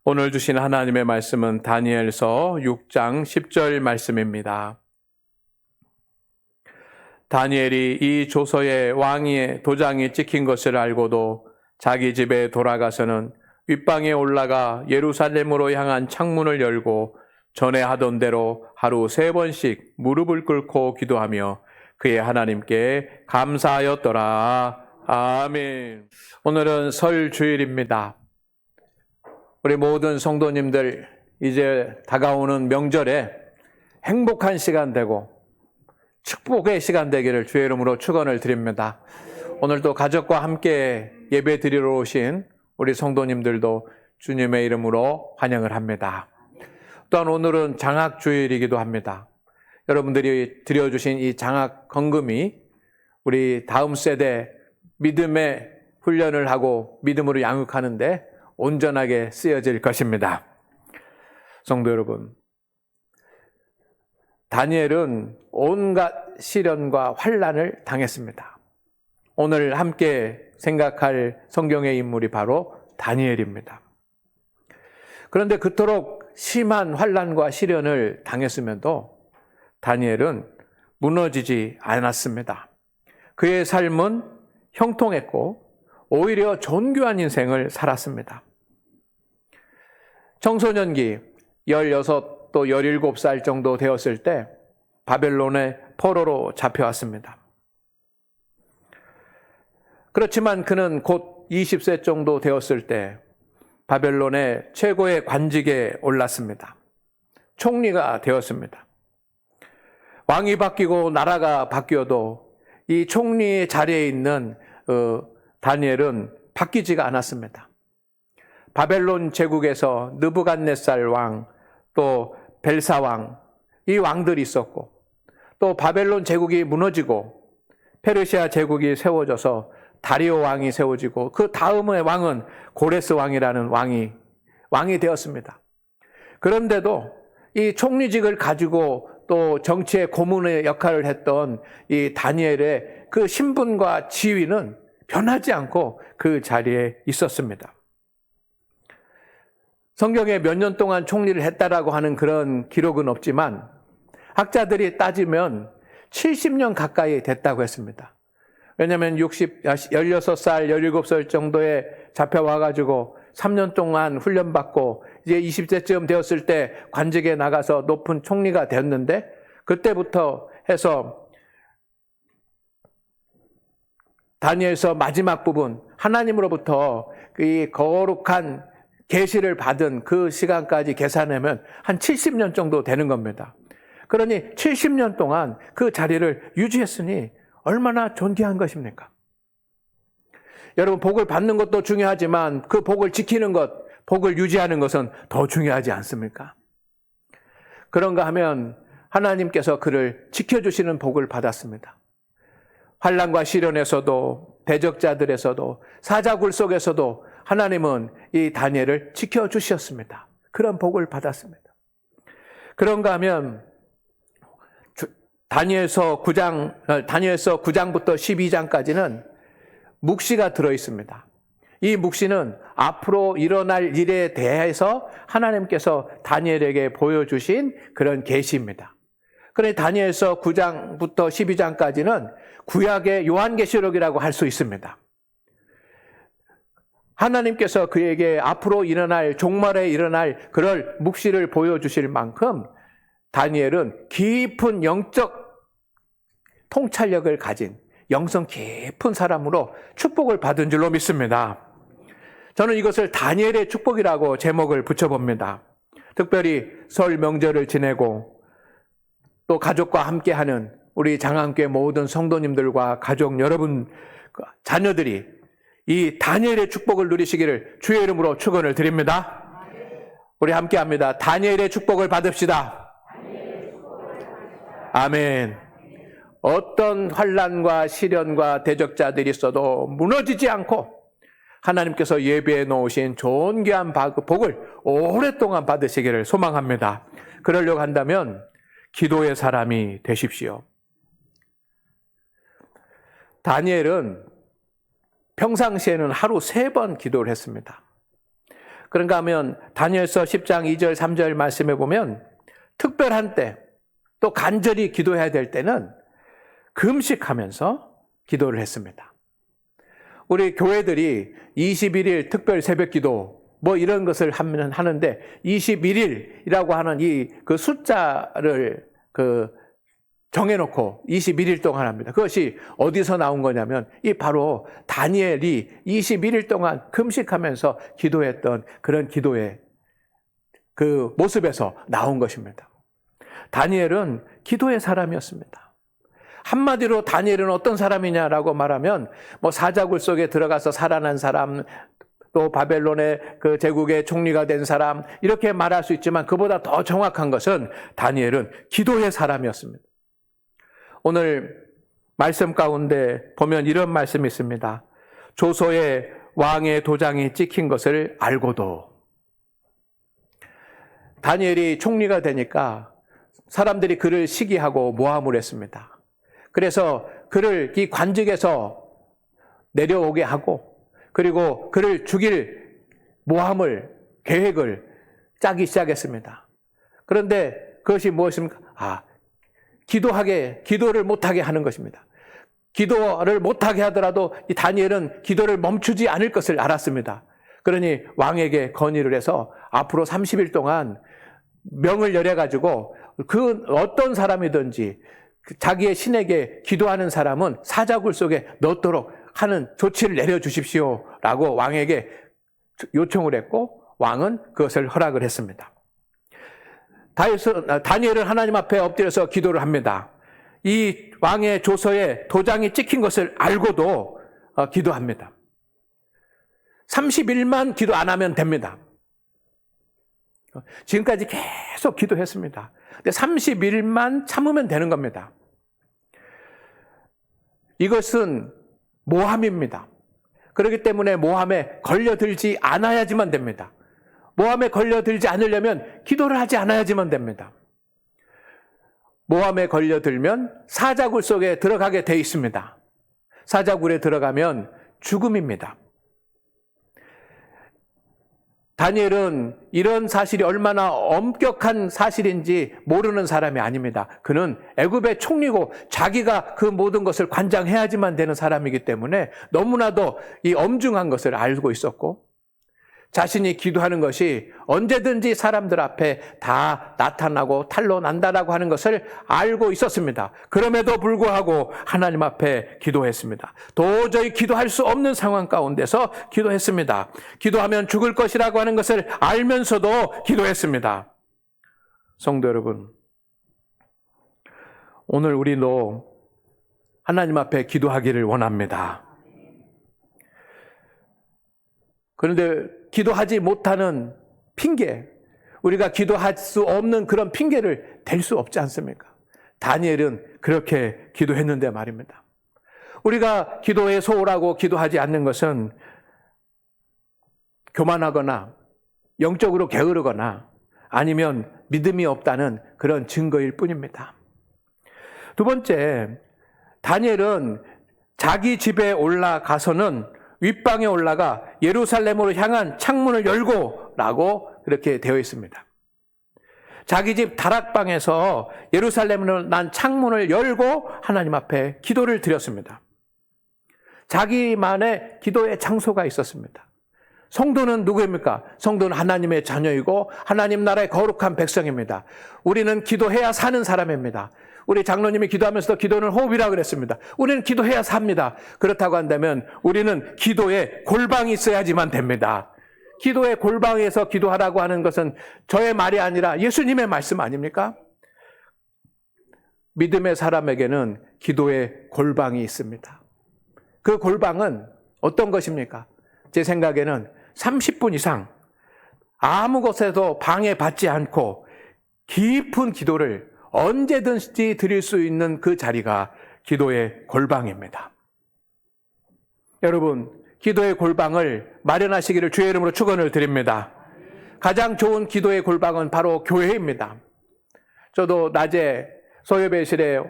오늘 주신 하나님의 말씀은 다니엘서 6장 10절 말씀입니다. 다니엘이 이 조서에 왕의 도장이 찍힌 것을 알고도 자기 집에 돌아가서는 윗방에 올라가 예루살렘으로 향한 창문을 열고 전에 하던 대로 하루 3번씩 무릎을 꿇고 기도하며 그의 하나님께 감사하였더라. 아멘. 오늘은 설 주일입니다. 우리 모든 성도님들 이제 다가오는 명절에 행복한 시간 되고 축복의 시간 되기를 주의 이름으로 축원을 드립니다. 오늘도 가족과 함께 예배 드리러 오신 우리 성도님들도 주님의 이름으로 환영을 합니다. 또한 오늘은 장학 주일이기도 합니다. 여러분들이 드려주신 이 장학 헌금이 우리 다음 세대 믿음의 훈련을 하고 믿음으로 양육하는데 온전하게 쓰여질 것입니다. 성도 여러분, 다니엘은 온갖 시련과 환난을 당했습니다. 오늘 함께 생각할 성경의 인물이 바로 다니엘입니다. 그런데 그토록 심한 환난과 시련을 당했음에도 다니엘은 무너지지 않았습니다. 그의 삶은 형통했고 오히려 존귀한 인생을 살았습니다. 청소년기 16, 또 17살 정도 되었을 때 바벨론의 포로로 잡혀왔습니다. 그렇지만 그는 곧 20세 정도 되었을 때 바벨론의 최고의 관직에 올랐습니다. 총리가 되었습니다. 왕이 바뀌고 나라가 바뀌어도 이 총리의 자리에 있는 다니엘은 바뀌지가 않았습니다. 바벨론 제국에서 느부갓네살 왕, 또 벨사 왕, 이 왕들이 있었고, 또 바벨론 제국이 무너지고 페르시아 제국이 세워져서 다리오 왕이 세워지고 그 다음의 왕은 고레스 왕이라는 왕이 되었습니다. 그런데도 이 총리직을 가지고 또 정치의 고문의 역할을 했던 이 다니엘의 그 신분과 지위는 변하지 않고 그 자리에 있었습니다. 성경에 몇 년 동안 총리를 했다라고 하는 그런 기록은 없지만 학자들이 따지면 70년 가까이 됐다고 했습니다. 왜냐하면 16살, 17살 정도에 잡혀와가지고 3년 동안 훈련받고 이제 20세쯤 되었을 때 관직에 나가서 높은 총리가 되었는데 그때부터 해서 다니엘서 마지막 부분 하나님으로부터 이 거룩한 계시를 받은 그 시간까지 계산하면 한 70년 정도 되는 겁니다. 그러니 70년 동안 그 자리를 유지했으니 얼마나 존귀한 것입니까? 여러분, 복을 받는 것도 중요하지만 그 복을 지키는 것, 복을 유지하는 것은 더 중요하지 않습니까? 그런가 하면 하나님께서 그를 지켜주시는 복을 받았습니다. 환난과 시련에서도 대적자들에서도 사자굴 속에서도 하나님은 이 다니엘을 지켜주셨습니다. 그런 복을 받았습니다. 그런가 하면 다니엘서 9장부터 12장까지는 묵시가 들어있습니다. 이 묵시는 앞으로 일어날 일에 대해서 하나님께서 다니엘에게 보여주신 그런 계시입니다. 그런데 다니엘서 9장부터 12장까지는 구약의 요한계시록이라고 할 수 있습니다. 하나님께서 그에게 앞으로 일어날 종말에 일어날 그럴 묵시를 보여주실 만큼 다니엘은 깊은 영적 통찰력을 가진 영성 깊은 사람으로 축복을 받은 줄로 믿습니다. 저는 이것을 다니엘의 축복이라고 제목을 붙여봅니다. 특별히 설 명절을 지내고 또 가족과 함께하는 우리 장안교회 모든 성도님들과 가족 여러분 자녀들이 이 다니엘의 축복을 누리시기를 주의 이름으로 축원을 드립니다. 우리 함께합니다. 다니엘의 축복을 받읍시다. 아멘. 어떤 환난과 시련과 대적자들이 있어도 무너지지 않고 하나님께서 예비해 놓으신 존귀한 복을 오랫동안 받으시기를 소망합니다. 그러려고 한다면 기도의 사람이 되십시오. 다니엘은 평상시에는 하루 3번 기도를 했습니다. 그런가 하면 다니엘서 10장 2절 3절 말씀해 보면 특별한 때, 또 간절히 기도해야 될 때는 금식하면서 기도를 했습니다. 우리 교회들이 21일 특별 새벽 기도 뭐 이런 것을 하는데 21일이라고 하는 그 숫자를 정해놓고 21일 동안 합니다. 그것이 어디서 나온 거냐면 바로 다니엘이 21일 동안 금식하면서 기도했던 그런 기도의 그 모습에서 나온 것입니다. 다니엘은 기도의 사람이었습니다. 한마디로 다니엘은 어떤 사람이냐라고 말하면 사자굴 속에 들어가서 살아난 사람, 또 바벨론의 그 제국의 총리가 된 사람, 이렇게 말할 수 있지만 그보다 더 정확한 것은 다니엘은 기도의 사람이었습니다. 오늘 말씀 가운데 보면 이런 말씀이 있습니다. 조서에 왕의 도장이 찍힌 것을 알고도. 다니엘이 총리가 되니까 사람들이 그를 시기하고 모함을 했습니다. 그래서 그를 이 관직에서 내려오게 하고, 그리고 그를 죽일 모함을, 계획을 짜기 시작했습니다. 그런데 그것이 무엇입니까? 기도를 못하게 하는 것입니다. 기도를 못하게 하더라도 이 다니엘은 기도를 멈추지 않을 것을 알았습니다. 그러니 왕에게 건의를 해서 앞으로 30일 동안 명을 열어가지고 그 어떤 사람이든지 자기의 신에게 기도하는 사람은 사자굴 속에 넣도록 하는 조치를 내려주십시오 라고 왕에게 요청을 했고, 왕은 그것을 허락을 했습니다. 다니엘은 하나님 앞에 엎드려서 기도를 합니다. 이 왕의 조서에 도장이 찍힌 것을 알고도 기도합니다. 30일만 기도 안 하면 됩니다. 지금까지 계속 기도했습니다. 근데 30일만 참으면 되는 겁니다. 이것은 모함입니다. 그렇기 때문에 모함에 걸려들지 않아야지만 됩니다. 모함에 걸려들지 않으려면 기도를 하지 않아야지만 됩니다. 모함에 걸려들면 사자굴 속에 들어가게 돼 있습니다. 사자굴에 들어가면 죽음입니다. 다니엘은 이런 사실이 얼마나 엄격한 사실인지 모르는 사람이 아닙니다. 그는 애굽의 총리고 자기가 그 모든 것을 관장해야지만 되는 사람이기 때문에 너무나도 이 엄중한 것을 알고 있었고, 자신이 기도하는 것이 언제든지 사람들 앞에 다 나타나고 탄로난다라고 하는 것을 알고 있었습니다. 그럼에도 불구하고 하나님 앞에 기도했습니다. 도저히 기도할 수 없는 상황 가운데서 기도했습니다. 기도하면 죽을 것이라고 하는 것을 알면서도 기도했습니다. 성도 여러분, 오늘 우리도 하나님 앞에 기도하기를 원합니다. 그런데 기도하지 못하는 핑계, 우리가 기도할 수 없는 그런 핑계를 댈 수 없지 않습니까? 다니엘은 그렇게 기도했는데 말입니다. 우리가 기도에 소홀하고 기도하지 않는 것은 교만하거나 영적으로 게으르거나 아니면 믿음이 없다는 그런 증거일 뿐입니다. 두 번째, 다니엘은 자기 집에 올라가서는 윗방에 올라가 예루살렘으로 향한 창문을 열고 라고 그렇게 되어 있습니다. 자기 집 다락방에서 예루살렘으로 난 창문을 열고 하나님 앞에 기도를 드렸습니다. 자기만의 기도의 장소가 있었습니다. 성도는 누구입니까? 성도는 하나님의 자녀이고 하나님 나라의 거룩한 백성입니다. 우리는 기도해야 사는 사람입니다. 우리 장로님이 기도하면서도 기도는 호흡이라고 그랬습니다. 우리는 기도해야 삽니다. 그렇다고 한다면 우리는 기도에 골방이 있어야지만 됩니다. 기도의 골방에서 기도하라고 하는 것은 저의 말이 아니라 예수님의 말씀 아닙니까? 믿음의 사람에게는 기도의 골방이 있습니다. 그 골방은 어떤 것입니까? 제 생각에는 30분 이상 아무 곳에도 방해받지 않고 깊은 기도를 언제든지 드릴 수 있는 그 자리가 기도의 골방입니다. 여러분, 기도의 골방을 마련하시기를 주의 이름으로 축원을 드립니다. 가장 좋은 기도의 골방은 바로 교회입니다. 저도 낮에 소요배실에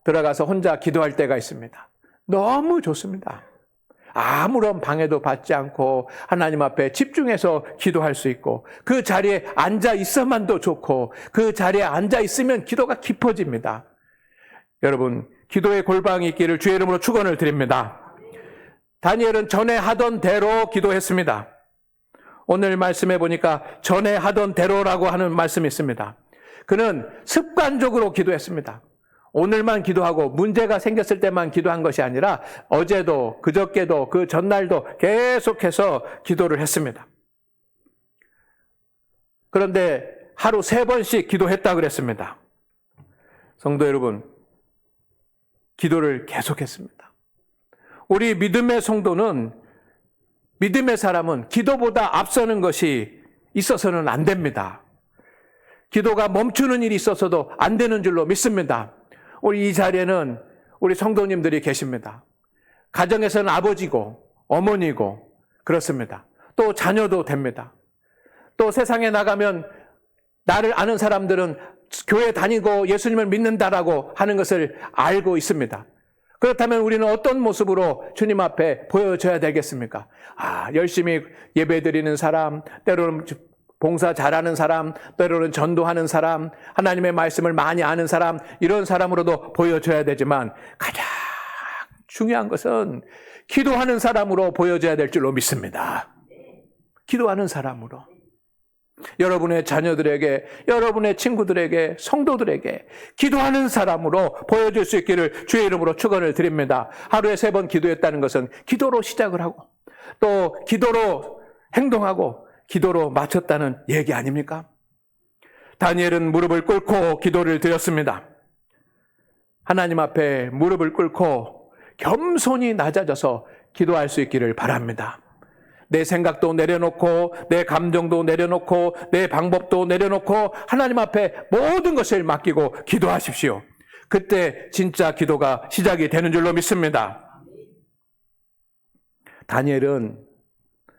들어가서 혼자 기도할 때가 있습니다. 너무 좋습니다. 아무런 방해도 받지 않고 하나님 앞에 집중해서 기도할 수 있고, 그 자리에 앉아 있어만도 좋고, 그 자리에 앉아 있으면 기도가 깊어집니다. 여러분, 기도의 골방이 있기를 주의 이름으로 축원을 드립니다. 다니엘은 전에 하던 대로 기도했습니다. 오늘 말씀해 보니까 전에 하던 대로라고 하는 말씀이 있습니다. 그는 습관적으로 기도했습니다. 오늘만 기도하고 문제가 생겼을 때만 기도한 것이 아니라 어제도 그저께도 그 전날도 계속해서 기도를 했습니다. 그런데 하루 3번씩 기도했다 그랬습니다. 성도 여러분, 기도를 계속했습니다. 우리 믿음의 성도는, 믿음의 사람은 기도보다 앞서는 것이 있어서는 안 됩니다. 기도가 멈추는 일이 있어서도 안 되는 줄로 믿습니다. 우리 이 자리에는 우리 성도님들이 계십니다. 가정에서는 아버지고 어머니고 그렇습니다. 또 자녀도 됩니다. 또 세상에 나가면 나를 아는 사람들은 교회 다니고 예수님을 믿는다라고 하는 것을 알고 있습니다. 그렇다면 우리는 어떤 모습으로 주님 앞에 보여줘야 되겠습니까? 열심히 예배드리는 사람, 때로는 봉사 잘하는 사람, 때로는 전도하는 사람, 하나님의 말씀을 많이 아는 사람, 이런 사람으로도 보여줘야 되지만 가장 중요한 것은 기도하는 사람으로 보여줘야 될 줄로 믿습니다. 기도하는 사람으로. 여러분의 자녀들에게, 여러분의 친구들에게, 성도들에게 기도하는 사람으로 보여줄 수 있기를 주의 이름으로 축원을 드립니다. 하루에 3번 기도했다는 것은 기도로 시작을 하고 또 기도로 행동하고 기도로 마쳤다는 얘기 아닙니까? 다니엘은 무릎을 꿇고 기도를 드렸습니다. 하나님 앞에 무릎을 꿇고 겸손히 낮아져서 기도할 수 있기를 바랍니다. 내 생각도 내려놓고 내 감정도 내려놓고 내 방법도 내려놓고 하나님 앞에 모든 것을 맡기고 기도하십시오. 그때 진짜 기도가 시작이 되는 줄로 믿습니다. 다니엘은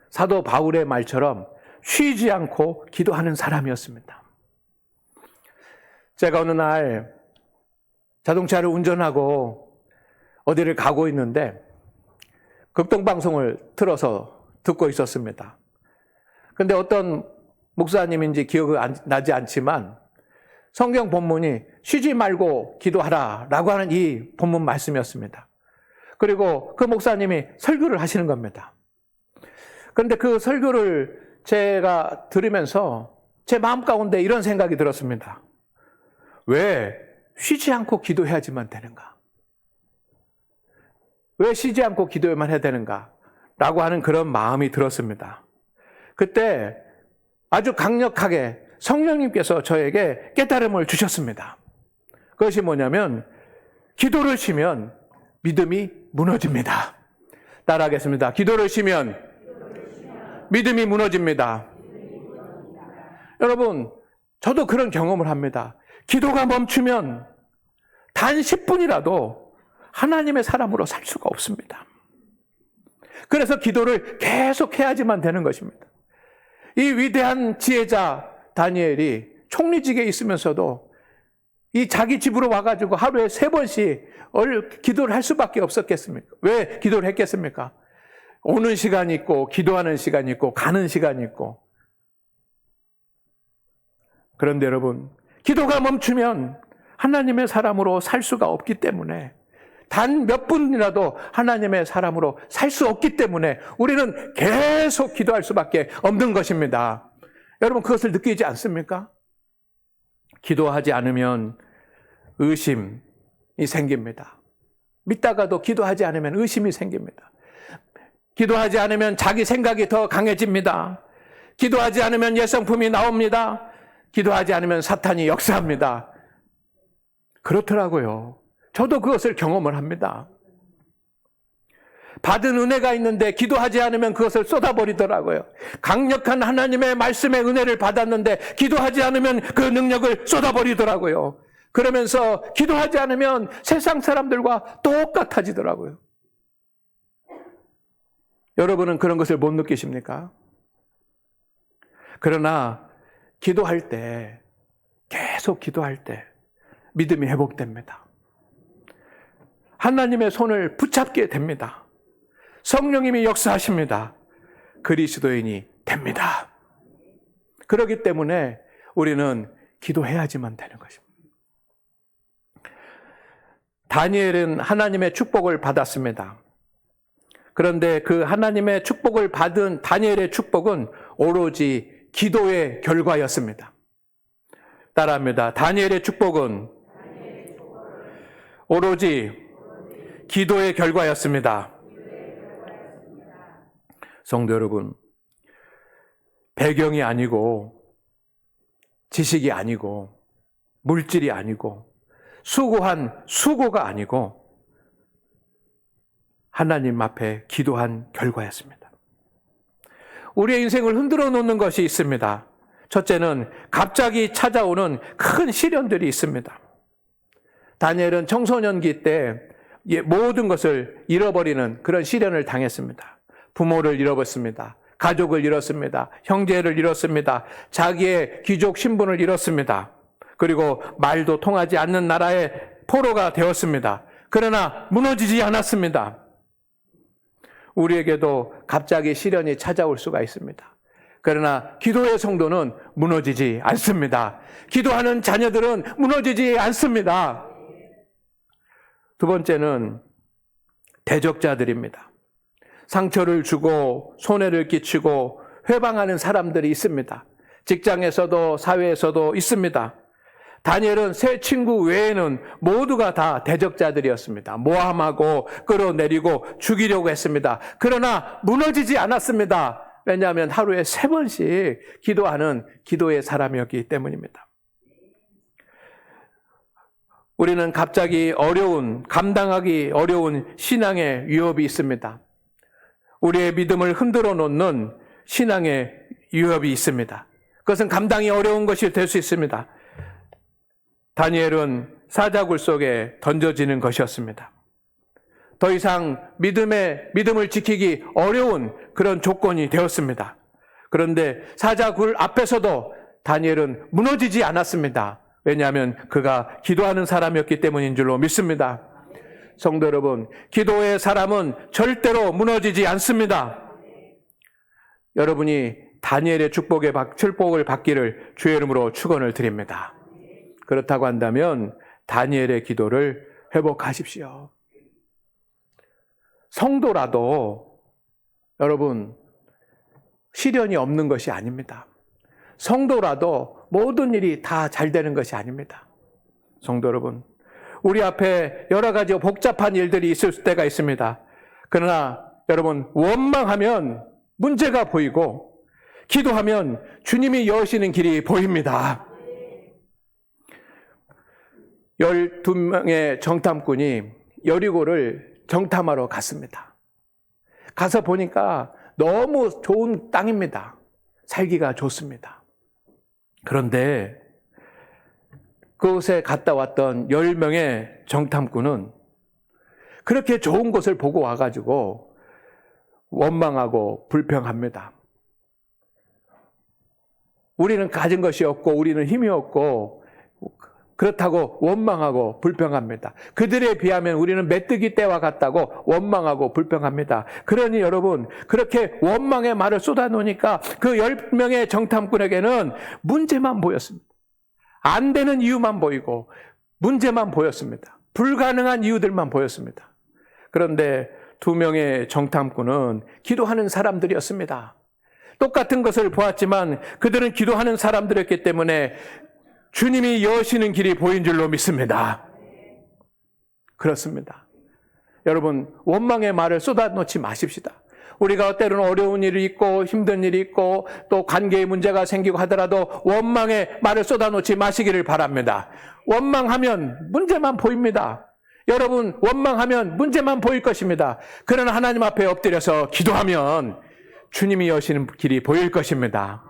사도 바울의 말처럼 쉬지 않고 기도하는 사람이었습니다. 제가 어느 날 자동차를 운전하고 어디를 가고 있는데 극동방송을 틀어서 듣고 있었습니다. 그런데 어떤 목사님인지 기억이 나지 않지만 성경 본문이 쉬지 말고 기도하라 라고 하는 이 본문 말씀이었습니다. 그리고 그 목사님이 설교를 하시는 겁니다. 그런데 그 설교를 제가 들으면서 제 마음 가운데 이런 생각이 들었습니다. 왜 쉬지 않고 기도해야지만 되는가? 왜 쉬지 않고 기도해야만 해야 되는가? 라고 하는 그런 마음이 들었습니다. 그때 아주 강력하게 성령님께서 저에게 깨달음을 주셨습니다. 그것이 뭐냐면 기도를 쉬면 믿음이 무너집니다. 따라하겠습니다. 기도를 쉬면 믿음이 무너집니다. 여러분, 저도 그런 경험을 합니다. 기도가 멈추면 단 10분이라도 하나님의 사람으로 살 수가 없습니다. 그래서 기도를 계속 해야지만 되는 것입니다. 이 위대한 지혜자 다니엘이 총리직에 있으면서도 이 자기 집으로 와가지고 하루에 3번씩 기도를 할 수밖에 없었겠습니까? 왜 기도를 했겠습니까? 오는 시간이 있고 기도하는 시간이 있고 가는 시간이 있고. 그런데 여러분, 기도가 멈추면 하나님의 사람으로 살 수가 없기 때문에, 단 몇 분이라도 하나님의 사람으로 살 수 없기 때문에 우리는 계속 기도할 수밖에 없는 것입니다. 여러분, 그것을 느끼지 않습니까? 기도하지 않으면 의심이 생깁니다. 믿다가도 기도하지 않으면 의심이 생깁니다. 기도하지 않으면 자기 생각이 더 강해집니다. 기도하지 않으면 예성품이 나옵니다. 기도하지 않으면 사탄이 역사합니다. 그렇더라고요. 저도 그것을 경험을 합니다. 받은 은혜가 있는데 기도하지 않으면 그것을 쏟아버리더라고요. 강력한 하나님의 말씀의 은혜를 받았는데 기도하지 않으면 그 능력을 쏟아버리더라고요. 그러면서 기도하지 않으면 세상 사람들과 똑같아지더라고요. 여러분은 그런 것을 못 느끼십니까? 그러나 기도할 때, 계속 기도할 때 믿음이 회복됩니다. 하나님의 손을 붙잡게 됩니다. 성령님이 역사하십니다. 그리스도인이 됩니다. 그렇기 때문에 우리는 기도해야지만 되는 것입니다. 다니엘은 하나님의 축복을 받았습니다. 그런데 그 하나님의 축복을 받은 다니엘의 축복은 오로지 기도의 결과였습니다. 따라합니다. 다니엘의 축복은 오로지 기도의 결과였습니다. 성도 여러분, 배경이 아니고 지식이 아니고 물질이 아니고 수고한 수고가 아니고 하나님 앞에 기도한 결과였습니다. 우리의 인생을 흔들어 놓는 것이 있습니다. 첫째는 갑자기 찾아오는 큰 시련들이 있습니다. 다니엘은 청소년기 때 모든 것을 잃어버리는 그런 시련을 당했습니다. 부모를 잃어버렸습니다. 가족을 잃었습니다. 형제를 잃었습니다. 자기의 귀족 신분을 잃었습니다. 그리고 말도 통하지 않는 나라의 포로가 되었습니다. 그러나 무너지지 않았습니다. 우리에게도 갑자기 시련이 찾아올 수가 있습니다. 그러나 기도의 성도는 무너지지 않습니다. 기도하는 자녀들은 무너지지 않습니다. 두 번째는 대적자들입니다. 상처를 주고 손해를 끼치고 회방하는 사람들이 있습니다. 직장에서도 사회에서도 있습니다. 다니엘은 세 친구 외에는 모두가 다 대적자들이었습니다. 모함하고 끌어내리고 죽이려고 했습니다. 그러나 무너지지 않았습니다. 왜냐하면 하루에 3번씩 기도하는 기도의 사람이었기 때문입니다. 우리는 갑자기 감당하기 어려운 신앙의 위협이 있습니다. 우리의 믿음을 흔들어 놓는 신앙의 위협이 있습니다. 그것은 감당이 어려운 것이 될 수 있습니다. 다니엘은 사자굴 속에 던져지는 것이었습니다. 더 이상 믿음을 지키기 어려운 그런 조건이 되었습니다. 그런데 사자굴 앞에서도 다니엘은 무너지지 않았습니다. 왜냐하면 그가 기도하는 사람이었기 때문인 줄로 믿습니다. 성도 여러분, 기도의 사람은 절대로 무너지지 않습니다. 여러분이 다니엘의 축복을 받기를 주의 이름으로 축원을 드립니다. 그렇다고 한다면 다니엘의 기도를 회복하십시오. 성도라도 여러분 시련이 없는 것이 아닙니다. 성도라도 모든 일이 다 잘 되는 것이 아닙니다. 성도 여러분, 우리 앞에 여러 가지 복잡한 일들이 있을 때가 있습니다. 그러나 여러분, 원망하면 문제가 보이고 기도하면 주님이 여시는 길이 보입니다. 12명의 정탐꾼이 여리고를 정탐하러 갔습니다. 가서 보니까 너무 좋은 땅입니다. 살기가 좋습니다. 그런데 그곳에 갔다 왔던 10명의 정탐꾼은 그렇게 좋은 곳을 보고 와가지고 원망하고 불평합니다. 우리는 가진 것이 없고 우리는 힘이 없고 그렇다고 원망하고 불평합니다. 그들에 비하면 우리는 메뚜기 떼와 같다고 원망하고 불평합니다. 그러니 여러분, 그렇게 원망의 말을 쏟아놓으니까 그 10명의 정탐꾼에게는 문제만 보였습니다. 안 되는 이유만 보이고 문제만 보였습니다. 불가능한 이유들만 보였습니다. 그런데 2명의 정탐꾼은 기도하는 사람들이었습니다. 똑같은 것을 보았지만 그들은 기도하는 사람들이었기 때문에 주님이 여시는 길이 보인 줄로 믿습니다. 그렇습니다. 여러분, 원망의 말을 쏟아놓지 마십시다. 우리가 때로는 어려운 일이 있고 힘든 일이 있고 또 관계의 문제가 생기고 하더라도 원망의 말을 쏟아놓지 마시기를 바랍니다. 원망하면 문제만 보입니다. 여러분, 원망하면 문제만 보일 것입니다. 그러나 하나님 앞에 엎드려서 기도하면 주님이 여시는 길이 보일 것입니다.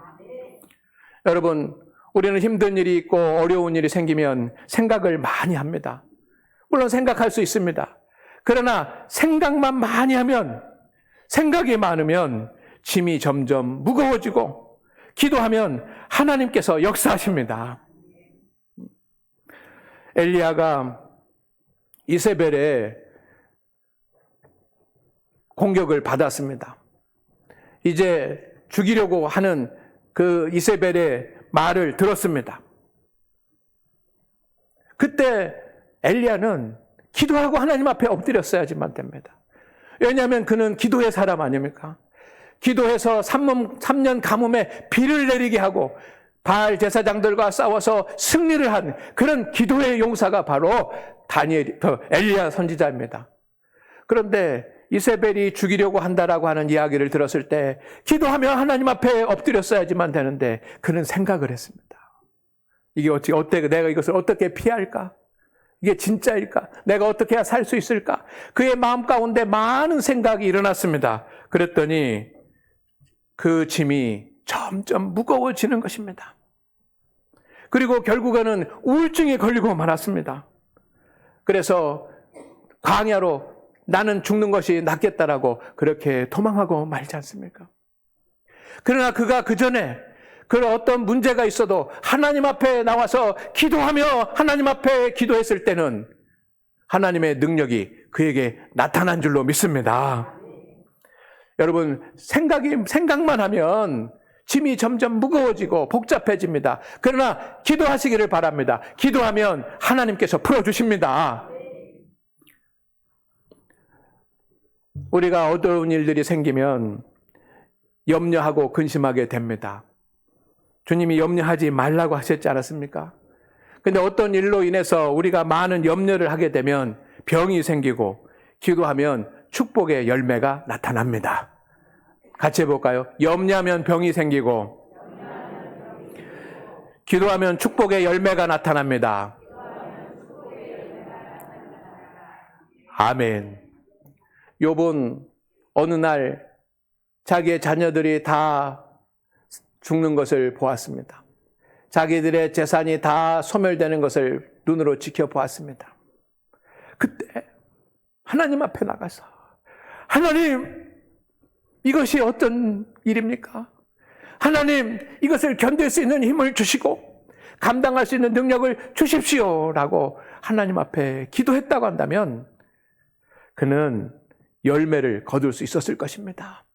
여러분, 우리는 힘든 일이 있고 어려운 일이 생기면 생각을 많이 합니다. 물론 생각할 수 있습니다. 그러나 생각만 많이 하면, 생각이 많으면 짐이 점점 무거워지고 기도하면 하나님께서 역사하십니다. 엘리야가 이세벨의 공격을 받았습니다. 이제 죽이려고 하는 그 이세벨의 말을 들었습니다. 그때 엘리야는 기도하고 하나님 앞에 엎드렸어야지만 됩니다. 왜냐하면 그는 기도의 사람 아닙니까? 기도해서 3년 가뭄에 비를 내리게 하고 바알 제사장들과 싸워서 승리를 한 그런 기도의 용사가 바로 엘리야 선지자입니다. 그런데 이세벨이 죽이려고 한다라고 하는 이야기를 들었을 때 기도하며 하나님 앞에 엎드렸어야지만 되는데 그는 생각을 했습니다. 이게 내가 이것을 어떻게 피할까? 이게 진짜일까? 내가 어떻게 해야 살 수 있을까? 그의 마음 가운데 많은 생각이 일어났습니다. 그랬더니 그 짐이 점점 무거워지는 것입니다. 그리고 결국에는 우울증에 걸리고 말았습니다. 그래서 광야로 나는 죽는 것이 낫겠다라고 그렇게 도망하고 말지 않습니까? 그러나 그가 그 전에 그런 어떤 문제가 있어도 하나님 앞에 나와서 기도하며 하나님 앞에 기도했을 때는 하나님의 능력이 그에게 나타난 줄로 믿습니다. 여러분, 생각만 하면 짐이 점점 무거워지고 복잡해집니다. 그러나 기도하시기를 바랍니다. 기도하면 하나님께서 풀어주십니다. 우리가 어려운 일들이 생기면 염려하고 근심하게 됩니다. 주님이 염려하지 말라고 하셨지 않았습니까? 근데 어떤 일로 인해서 우리가 많은 염려를 하게 되면 병이 생기고 기도하면 축복의 열매가 나타납니다. 같이 해볼까요? 염려하면 병이 생기고 기도하면 축복의 열매가 나타납니다. 아멘. 욥은 어느 날 자기의 자녀들이 다 죽는 것을 보았습니다. 자기들의 재산이 다 소멸되는 것을 눈으로 지켜보았습니다. 그때 하나님 앞에 나가서 하나님, 이것이 어떤 일입니까? 하나님, 이것을 견딜 수 있는 힘을 주시고 감당할 수 있는 능력을 주십시오라고 하나님 앞에 기도했다고 한다면 그는 열매를 거둘 수 있었을 것입니다.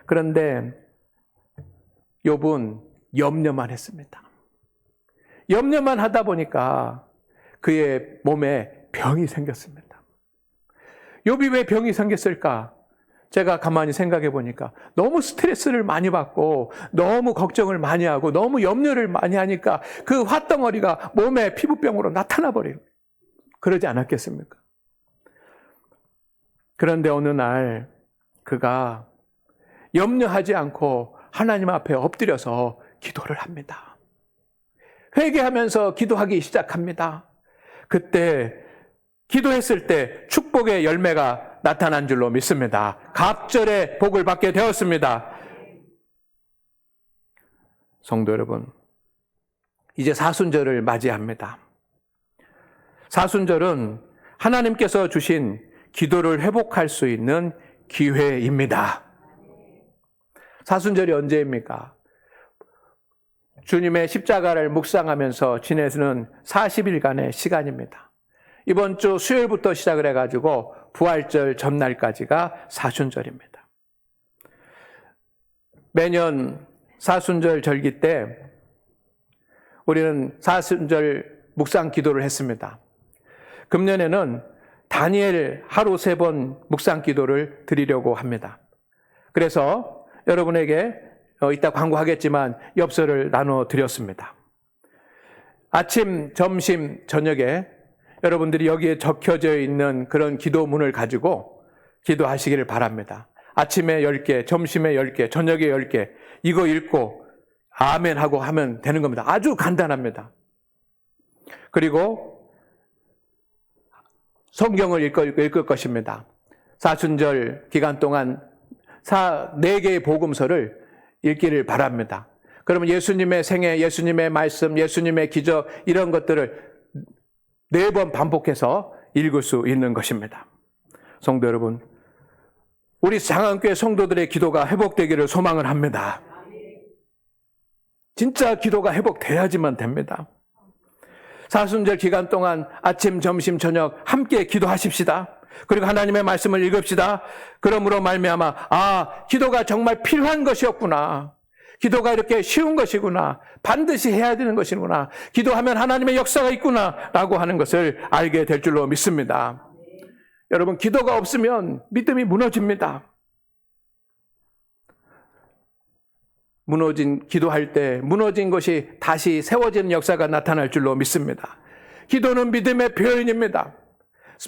그런데 욥은 염려만 했습니다. 염려만 하다 보니까 그의 몸에 병이 생겼습니다. 욥이 왜 병이 생겼을까? 제가 가만히 생각해 보니까 너무 스트레스를 많이 받고 너무 걱정을 많이 하고 너무 염려를 많이 하니까 그 화덩어리가 몸에 피부병으로 나타나 버려요. 그러지 않았겠습니까? 그런데 어느 날 그가 염려하지 않고 하나님 앞에 엎드려서 기도를 합니다. 회개하면서 기도하기 시작합니다. 그때 기도했을 때 축복의 열매가 나타난 줄로 믿습니다. 갑절의 복을 받게 되었습니다. 성도 여러분, 이제 사순절을 맞이합니다. 사순절은 하나님께서 주신 기도를 회복할 수 있는 기회입니다. 사순절이 언제입니까? 주님의 십자가를 묵상하면서 지내는 40일간의 시간입니다. 이번 주 수요일부터 시작을 해가지고 부활절 전날까지가 사순절입니다. 매년 사순절 절기 때 우리는 사순절 묵상 기도를 했습니다. 금년에는 다니엘 하루 3번 묵상 기도를 드리려고 합니다. 그래서 여러분에게 이따 광고하겠지만 엽서를 나눠드렸습니다. 아침, 점심, 저녁에 여러분들이 여기에 적혀져 있는 그런 기도문을 가지고 기도하시기를 바랍니다. 아침에 10개, 점심에 10개, 저녁에 10개 이거 읽고 아멘 하고 하면 되는 겁니다. 아주 간단합니다. 그리고 성경을 읽을 것입니다. 사순절 기간 동안 4개의 복음서를 읽기를 바랍니다. 그러면 예수님의 생애, 예수님의 말씀, 예수님의 기적 이런 것들을 4번 반복해서 읽을 수 있는 것입니다. 성도 여러분, 우리 장안교회 성도들의 기도가 회복되기를 소망을 합니다. 진짜 기도가 회복돼야지만 됩니다. 사순절 기간 동안 아침, 점심, 저녁 함께 기도하십시다. 그리고 하나님의 말씀을 읽읍시다. 그러므로 말미암아 기도가 정말 필요한 것이었구나. 기도가 이렇게 쉬운 것이구나. 반드시 해야 되는 것이구나. 기도하면 하나님의 역사가 있구나 라고 하는 것을 알게 될 줄로 믿습니다. 여러분, 기도가 없으면 믿음이 무너집니다. 기도할 때 무너진 것이 다시 세워지는 역사가 나타날 줄로 믿습니다. 기도는 믿음의 표현입니다.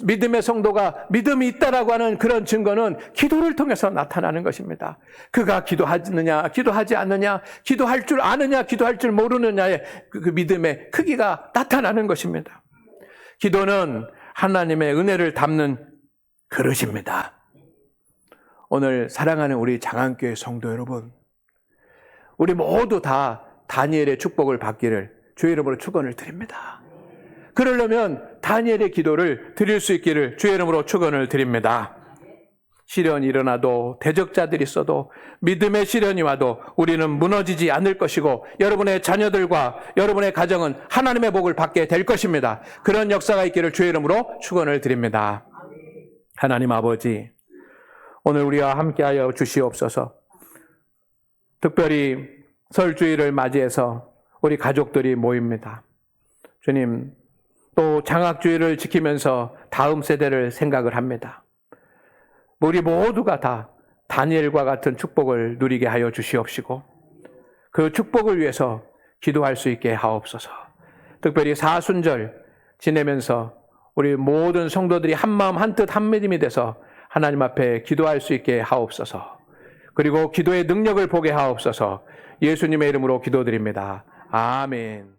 믿음의 성도가 믿음이 있다라고 하는 그런 증거는 기도를 통해서 나타나는 것입니다. 그가 기도하느냐, 기도하지 않느냐, 기도할 줄 아느냐, 기도할 줄 모르느냐의 그 믿음의 크기가 나타나는 것입니다. 기도는 하나님의 은혜를 담는 그릇입니다. 오늘 사랑하는 우리 장안교회 성도 여러분, 우리 모두 다 다니엘의 축복을 받기를 주의 이름으로 축원을 드립니다. 그러려면 다니엘의 기도를 드릴 수 있기를 주의 이름으로 축원을 드립니다. 시련이 일어나도 대적자들이 있어도 믿음의 시련이 와도 우리는 무너지지 않을 것이고 여러분의 자녀들과 여러분의 가정은 하나님의 복을 받게 될 것입니다. 그런 역사가 있기를 주의 이름으로 축원을 드립니다. 하나님 아버지, 오늘 우리와 함께하여 주시옵소서. 특별히 설주일을 맞이해서 우리 가족들이 모입니다. 주님, 또 장학주의를 지키면서 다음 세대를 생각을 합니다. 우리 모두가 다 다니엘과 같은 축복을 누리게 하여 주시옵시고 그 축복을 위해서 기도할 수 있게 하옵소서. 특별히 사순절 지내면서 우리 모든 성도들이 한마음 한뜻 한미림이 돼서 하나님 앞에 기도할 수 있게 하옵소서. 그리고 기도의 능력을 보게 하옵소서. 예수님의 이름으로 기도드립니다. 아멘.